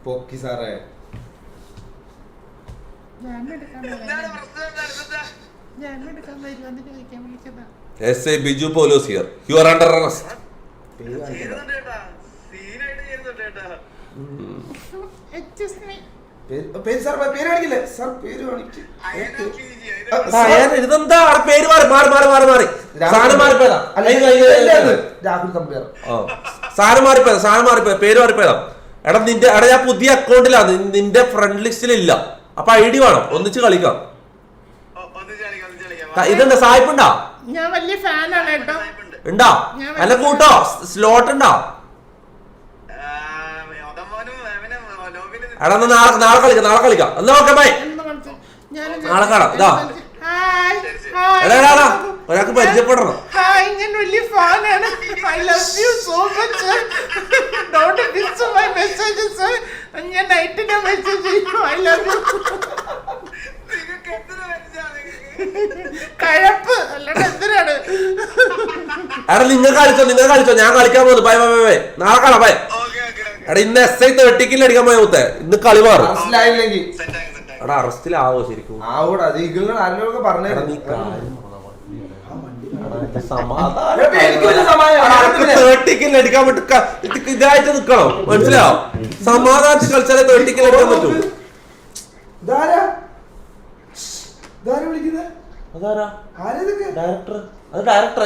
പൊക്കി സാറേ Biju police here. You are under arrest. ഇതെന്താ പേര് മാറി മാറി മാറി മാറി മാറി സാധനം മാറിപ്പോയതാ. സാധനം മാറിപ്പോയതാ, സാധനം മാറിപ്പോയതാ, പേര് മാറിപ്പോയതാ. എടാ നിന്റെ എടാ ഞാൻ പുതിയ അക്കൗണ്ടിലാണ്, നിന്റെ ഫ്രണ്ട് ലിസ്റ്റിലില്ല. അപ്പൊ ഐഡി വേണം, ഒന്നിച്ച് കളിക്കാം. ഇതെന്താ സായിപ്പുണ്ടാ? ഞാൻ വലിയ ഫാനാണ് കേട്ടോ. ഉണ്ടാ അല്ല കൂട്ടോ സ്ലോട്ട് ഉണ്ടാ? എടാ നാളെ കളിക്കാം, നാളെ കളിക്കാം. എന്നാ ഓക്കെ ബൈ, നാളെ കാണാം. ഇതാ എടാ ഒരാൾക്ക് പരിചയപ്പെടണം. ഞാൻ വലിയ ഫാനാണ്. I love you so much. Don't miss my messages. ഞാൻ നൈറ്റിന് മെസ്സേജ് ചെയ്യും. I love you. കഴപ്പ് അല്ലാണ്ട് എന്തിനാണ്? എടാ നിങ്ങൾ കളിച്ചോ, ഞാൻ കളിക്കാൻ പോകുന്നു. ബൈ ബൈ ബൈ, നാളെ കാണാം. ബൈ. എടാ ഇന്ന് SI 30 കില്ല് അടിക്കാൻ പോയ മുത്തേ, ഇന്ന് കളി മാറും. എടാ അറസ്റ്റിലാവോ ശരിക്കും? നീ ഇതായിട്ട് നിക്കണം, മനസ്സിലാവും? സമാധാനത്തിൽ കളിച്ചാലേ 30 കില്ല് അടിക്കാൻ പറ്റൂ. ഡയറക്ടർ, അത് ഡയറക്ടർ.